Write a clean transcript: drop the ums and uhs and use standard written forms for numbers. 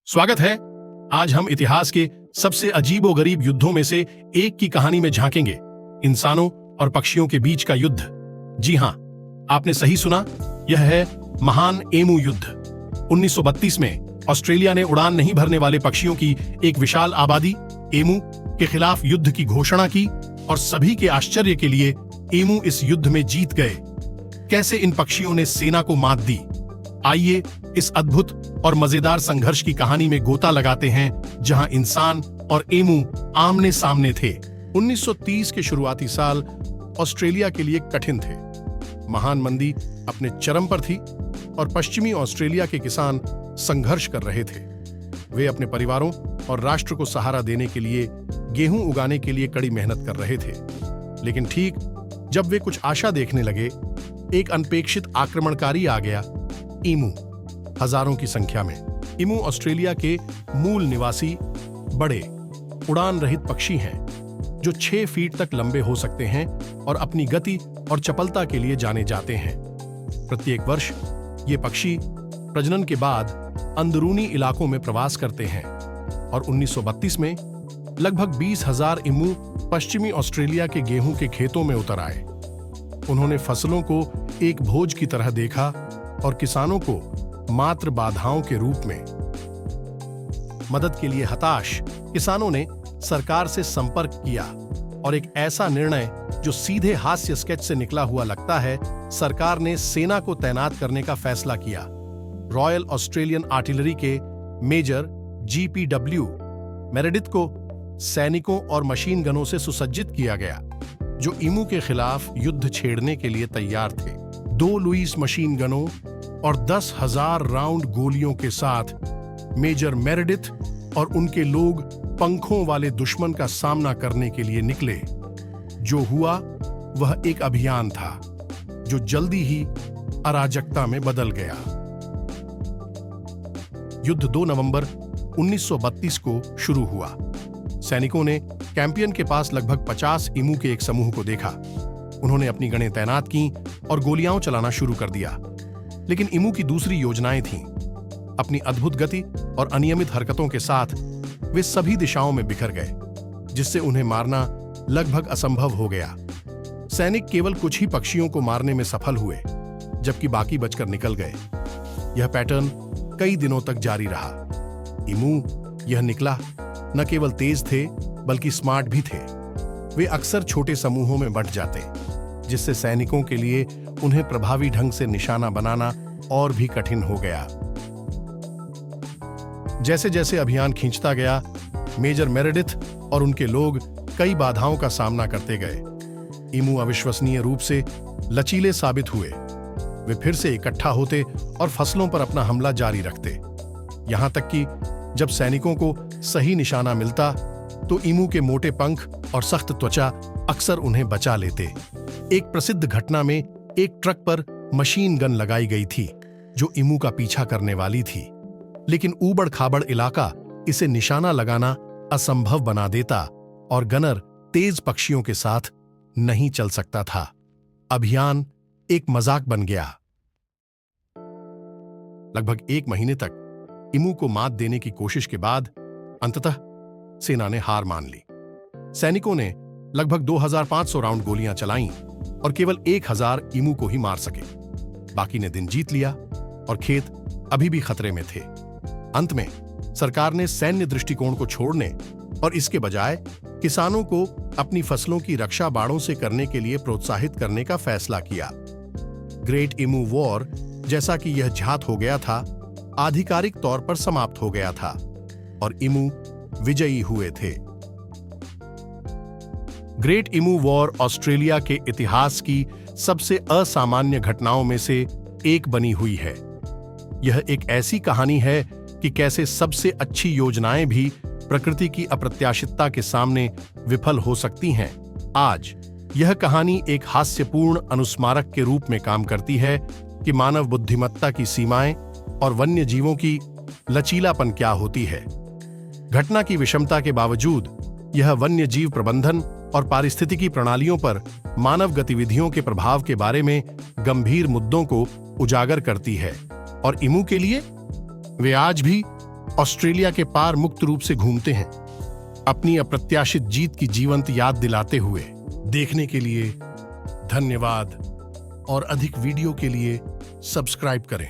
स्वागत है। आज हम इतिहास के सबसे अजीबोगरीब युद्धों में से एक की कहानी में झांकेंगे, इंसानों और पक्षियों के बीच का युद्ध। जी हां, आपने सही सुना, यह है महान एमू युद्ध। 1932 में ऑस्ट्रेलिया ने उड़ान नहीं भरने वाले पक्षियों की एक विशाल आबादी एमू के खिलाफ युद्ध की घोषणा की और सभी के आश्चर्य के लिए एमू इस युद्ध में जीत गए। कैसे इन पक्षियों ने सेना को मात दी? आइए इस अद्भुत और मजेदार संघर्ष की कहानी में गोता लगाते हैं, जहां इंसान और एमू आमने सामने थे। 1930 के शुरुआती साल ऑस्ट्रेलिया के लिए कठिन थे। महान मंदी अपने चरम पर थी और पश्चिमी ऑस्ट्रेलिया के किसान संघर्ष कर रहे थे। वे अपने परिवारों और राष्ट्र को सहारा देने के लिए गेहूं उगाने के लिए कड़ी मेहनत कर रहे थे। लेकिन ठीक जब वे कुछ आशा देखने लगे, एक अनपेक्षित आक्रमणकारी आ गया, ईमू। हजारों की संख्या में ईमू ऑस्ट्रेलिया के मूल निवासी बड़े उड़ान रहित पक्षी हैं, जो 6 फीट तक लंबे हो सकते हैं और अपनी गति और चपलता के लिए जाने जाते हैं। प्रत्येक वर्ष ये पक्षी प्रजनन के बाद अंदरूनी इलाकों में प्रवास करते हैं और 1932 में लगभग 20,000 ईमू पश्चिमी ऑस्ट्रेलिया के गेहूं के खेतों में उतर आए। उन्होंने फसलों को एक भोज की तरह देखा और किसानों को मात्र बाधाओं के रूप में। मदद के लिए हताश किसानों ने सरकार से संपर्क किया और एक ऐसा निर्णय जो सीधे हास्य स्केच से निकला हुआ लगता है, सरकार ने सेना को तैनात करने का फैसला किया। रॉयल ऑस्ट्रेलियन आर्टिलरी के मेजर GPW मेरेडिथ को सैनिकों और मशीन गनों से सुसज्जित किया गया, जो ईमू के खिलाफ युद्ध छेड़ने के लिए तैयार थे। 2 लुईस मशीन गनों और 10,000 राउंड गोलियों के साथ मेजर मेरेडिथ और उनके लोग पंखों वाले दुश्मन का सामना करने के लिए निकले। जो हुआ वह एक अभियान था जो जल्दी ही अराजकता में बदल गया। युद्ध 2 नवंबर 1932 को शुरू हुआ। सैनिकों ने कैंपियन के पास लगभग 50 ईमू के एक समूह को देखा। उन्होंने अपनी गनें तैनात की और गोलियां चलाना शुरू कर दिया। लेकिन ईमू की दूसरी योजनाएं थीं। अपनी अद्भुत गति और अनियमित हरकतों के साथ वे सभी दिशाओं में बिखर गए, जिससे उन्हें मारना लगभग असंभव हो गया। सैनिक केवल कुछ ही पक्षियों को मारने में सफल हुए, जबकि बाकी बचकर निकल गए। यह पैटर्न कई दिनों तक जारी रहा। ईमू यह निकला न केवल तेज थे बल्कि स्मार्ट भी थे। वे अक्सर छोटे समूहों में बंट जाते, जिससे सैनिकों के लिए उन्हें प्रभावी ढंग से निशाना बनाना और भी कठिन हो गया। जैसे जैसे अभियान खींचता गया, मेजर मेरेडिथ और उनके लोग कई बाधाओं का सामना करते गए। ईमू अविश्वसनीय रूप से लचीले साबित हुए। वे फिर से इकट्ठा होते और फसलों पर अपना हमला जारी रखते। यहां तक कि जब सैनिकों को सही निशाना मिलता तो ईमू के मोटे पंख और सख्त त्वचा अक्सर उन्हें बचा लेते। एक प्रसिद्ध घटना में एक ट्रक पर मशीन गन लगाई गई थी जो ईमू का पीछा करने वाली थी, लेकिन ऊबड़ खाबड़ इलाका इसे निशाना लगाना असंभव बना देता और गनर तेज पक्षियों के साथ नहीं चल सकता था। अभियान एक मजाक बन गया। लगभग 1 महीने तक ईमू को मात देने की कोशिश के बाद अंततः सेना ने हार मान ली। सैनिकों ने लगभग 2,500 राउंड गोलियां चलाईं और केवल 1,000 ईमू को ही मार सके। बाकी ने दिन जीत लिया और खेत अभी भी खतरे में थे। अंत में सरकार ने सैन्य दृष्टिकोण को छोड़ने और इसके बजाय किसानों को अपनी फसलों की रक्षा बाड़ों से करने के लिए प्रोत्साहित करने का फैसला किया। ग्रेट ईमू वॉर, जैसा कि यह ख्यात हो गया था, आधिकारिक तौर पर समाप्त हो गया था और ईमू विजयी हुए थे। ग्रेट ईमू वॉर ऑस्ट्रेलिया के इतिहास की सबसे असामान्य घटनाओं में से एक बनी हुई है। यह एक ऐसी कहानी है कि कैसे सबसे अच्छी योजनाएं भी प्रकृति की अप्रत्याशितता के सामने विफल हो सकती हैं। आज यह कहानी एक हास्यपूर्ण अनुस्मारक के रूप में काम करती है कि मानव बुद्धिमत्ता की सीमाएं और वन्य जीवों की लचीलापन क्या होती है। घटना की विषमता के बावजूद यह वन्य जीव प्रबंधन और पारिस्थितिकी प्रणालियों पर मानव गतिविधियों के प्रभाव के बारे में गंभीर मुद्दों को उजागर करती है। और ईमू के लिए वे आज भी ऑस्ट्रेलिया के पार मुक्त रूप से घूमते हैं, अपनी अप्रत्याशित जीत की जीवंत याद दिलाते हुए। देखने के लिए धन्यवाद और अधिक वीडियो के लिए सब्सक्राइब करें।